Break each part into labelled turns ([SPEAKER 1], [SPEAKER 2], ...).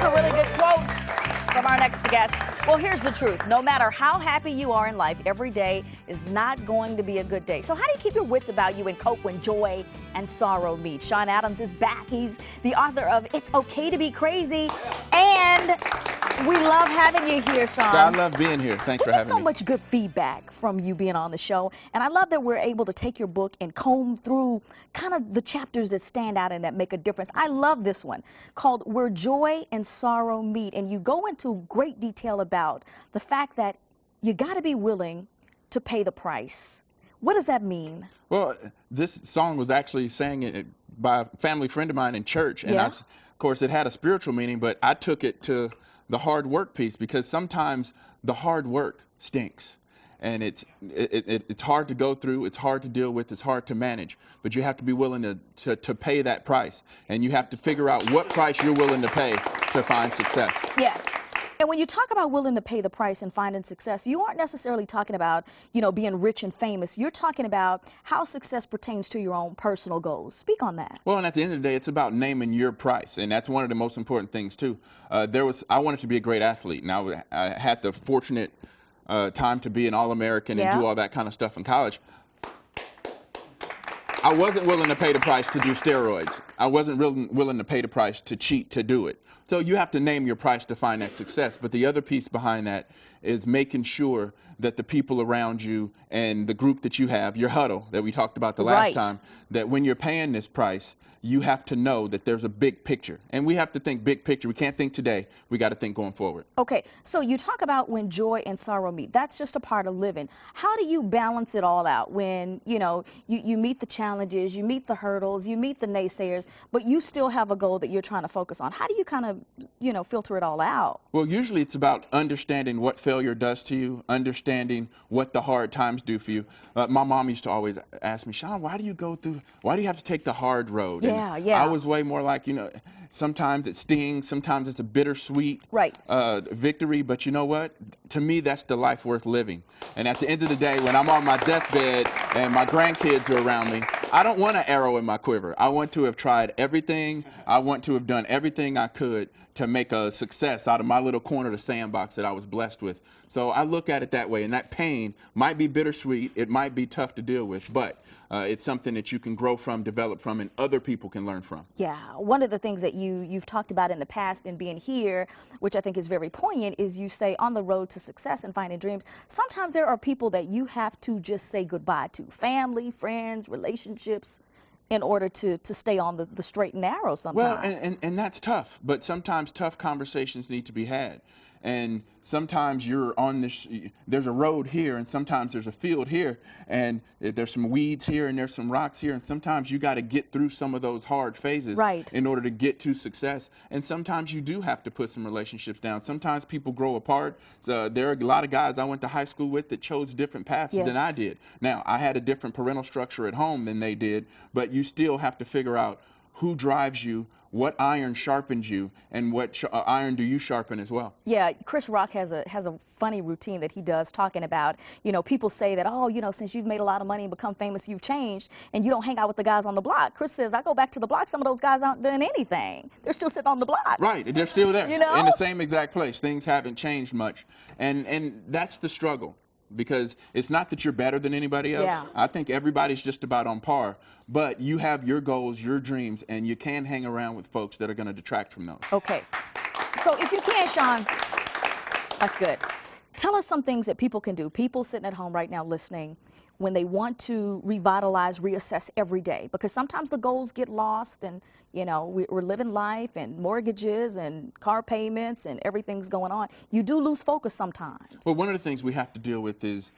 [SPEAKER 1] a really good quote from our next guest. Well, here's the truth. No matter how happy you are in life, every day is not going to be a good day. So how do you keep your wits about you and cope when joy and sorrow meet? Sean Adams is back. He's the author of It's Okay to Be Crazy. And we love having you here, Sean.
[SPEAKER 2] I love being here. Thanks for having me.
[SPEAKER 1] So much good feedback from you being on the show. And I love that we're able to take your book and comb through kind of the chapters that stand out and that make a difference. I love this one called Where Joy and Sorrow Meet. And you go into great detail about the fact that you got to be willing to pay the price. What does that mean?
[SPEAKER 2] Well, this song was actually sang by a family friend of mine in church. And
[SPEAKER 1] yeah.
[SPEAKER 2] of course, it had a spiritual meaning, but I took it to the hard work piece, because sometimes the hard work stinks. And it's hard to go through, it's hard to deal with, it's hard to manage. But you have to be willing to pay that price. And you have to figure out what price you're willing to pay to find success.
[SPEAKER 1] Yes. And when you talk about willing to pay the price and finding success, you aren't necessarily talking about, you know, being rich and famous. You're talking about how success pertains to your own personal goals. Speak on that.
[SPEAKER 2] Well, and at the end of the day, it's about naming your price, and that's one of the most important things too. I wanted to be a great athlete, and I had the fortunate time to be an All-American and do all that kind of stuff in college. I wasn't willing to pay the price to do steroids. I wasn't willing to pay the price to cheat to do it. So you have to name your price to find that success. But the other piece behind that is making sure that the people around you and the group that you have, your huddle that we talked about the last time, that when you're paying this price, you have to know that there's a big picture. And we have to think big picture. We can't think today. We got to think going forward.
[SPEAKER 1] Okay, so you talk about when joy and sorrow meet. That's just a part of living. How do you balance it all out when, you know, you meet the challenges, you meet the hurdles, you meet the naysayers, but you still have a goal that you're trying to focus on? How do you kind of, you know, filter it all out?
[SPEAKER 2] Well, usually it's about understanding what failure does to you, understanding what the hard times do for you. My mom used to always ask me, Sean, why do you have to take the hard road?
[SPEAKER 1] Yeah.
[SPEAKER 2] I was way more like, you know, sometimes it stings, sometimes it's a bittersweet victory, but you know what? To me, that's the life worth living. And at the end of the day, when I'm on my deathbed and my grandkids are around me, I don't want an arrow in my quiver. I want to have tried everything. I want to have done everything I could to make a success out of my little corner of the sandbox that I was blessed with. So I look at it that way, and that pain might be bittersweet, it might be tough to deal with, but it's something that you can grow from, develop from, and other people can learn from.
[SPEAKER 1] Yeah, one of the things that you've talked about in the past and being here, which I think is very poignant, is you say on the road to success and finding dreams, sometimes there are people that you have to just say goodbye to, family, friends, relationships, in order to stay on the straight and narrow sometimes.
[SPEAKER 2] Well, and that's tough, but sometimes tough conversations need to be had. And sometimes you're on this, there's a road here, and sometimes there's a field here, and there's some weeds here, and there's some rocks here, and sometimes you got to get through some of those hard phases in order to get to success. And sometimes you do have to put some relationships down. Sometimes people grow apart. So there are a lot of guys I went to high school with that chose different paths than I did. Now, I had a different parental structure at home than they did, but you still have to figure out who drives you, what iron sharpens you, and what iron do you sharpen as well.
[SPEAKER 1] Yeah, Chris Rock has a funny routine that he does talking about, you know, people say that, oh, you know, since you've made a lot of money and become famous, you've changed, and you don't hang out with the guys on the block. Chris says, I go back to the block, some of those guys aren't doing anything. They're still sitting on the block.
[SPEAKER 2] Right, they're still there,
[SPEAKER 1] you know?
[SPEAKER 2] in the same exact place. Things haven't changed much, and that's the struggle. Because it's not that you're better than anybody else.
[SPEAKER 1] Yeah.
[SPEAKER 2] I think everybody's just about on par. But you have your goals, your dreams, and you can hang around with folks that are going to detract from those.
[SPEAKER 1] Okay. So if you can, Sean, that's good. Tell us some things that people can do. People sitting at home right now listening, when they want to revitalize, reassess every day. Because sometimes the goals get lost, and, you know, we're living life, and mortgages and car payments and everything's going on. You do lose focus sometimes.
[SPEAKER 2] Well, one of the things we have to deal with is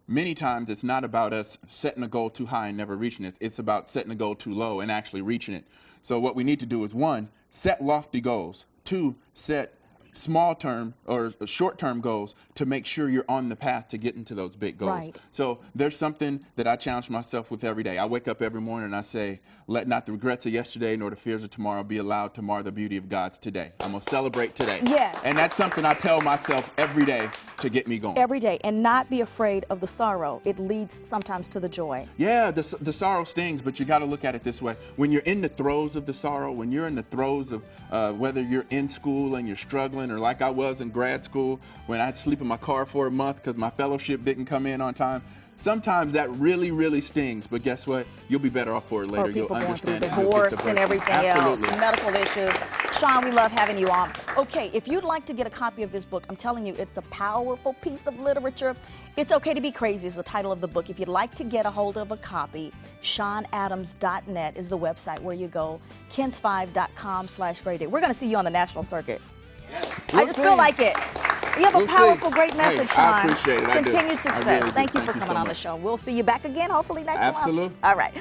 [SPEAKER 2] many times it's not about us setting a goal too high and never reaching it. It's about setting a goal too low and actually reaching it. So what we need to do is, one, set lofty goals. Two, set small-term or short-term goals to make sure you're on the path to getting to those big goals.
[SPEAKER 1] Right.
[SPEAKER 2] So there's something that I challenge myself with every day. I wake up every morning and I say, let not the regrets of yesterday nor the fears of tomorrow be allowed to mar the beauty of God's today. I'm going to celebrate today.
[SPEAKER 1] Yes.
[SPEAKER 2] And that's something I tell myself every day to get me going.
[SPEAKER 1] Every day, and not be afraid of the sorrow. It leads sometimes to the joy.
[SPEAKER 2] Yeah, the sorrow stings, but you got to look at it this way. When you're in the throes of the sorrow, when you're in the throes of whether you're in school and you're struggling, or like I was in grad school when I had to sleep in my car for a month because my fellowship didn't come in on time, sometimes that really, really stings. But guess what? You'll be better off for it later.
[SPEAKER 1] Or people
[SPEAKER 2] You'll
[SPEAKER 1] going through
[SPEAKER 2] understand it. You'll
[SPEAKER 1] divorce
[SPEAKER 2] get the
[SPEAKER 1] and
[SPEAKER 2] breakthrough.
[SPEAKER 1] everything
[SPEAKER 2] Absolutely.
[SPEAKER 1] else, medical issues. Sean, we love having you on. Okay, if you'd like to get a copy of this book, I'm telling you, it's a powerful piece of literature. It's Okay to Be Crazy is the title of the book. If you'd like to get a hold of a copy, SeanAdams.net is the website where you go. Kens5.com/radio. We're going to see you on the national circuit. I just feel like it. You have a powerful, great message,
[SPEAKER 2] Hey,
[SPEAKER 1] Sean.
[SPEAKER 2] I appreciate it. I do.
[SPEAKER 1] Continued
[SPEAKER 2] I
[SPEAKER 1] success.
[SPEAKER 2] really do.
[SPEAKER 1] Thank you
[SPEAKER 2] Thank
[SPEAKER 1] for
[SPEAKER 2] you
[SPEAKER 1] coming
[SPEAKER 2] so
[SPEAKER 1] on the
[SPEAKER 2] much.
[SPEAKER 1] show. We'll see you back again, hopefully next month.
[SPEAKER 2] Absolutely.
[SPEAKER 1] All right.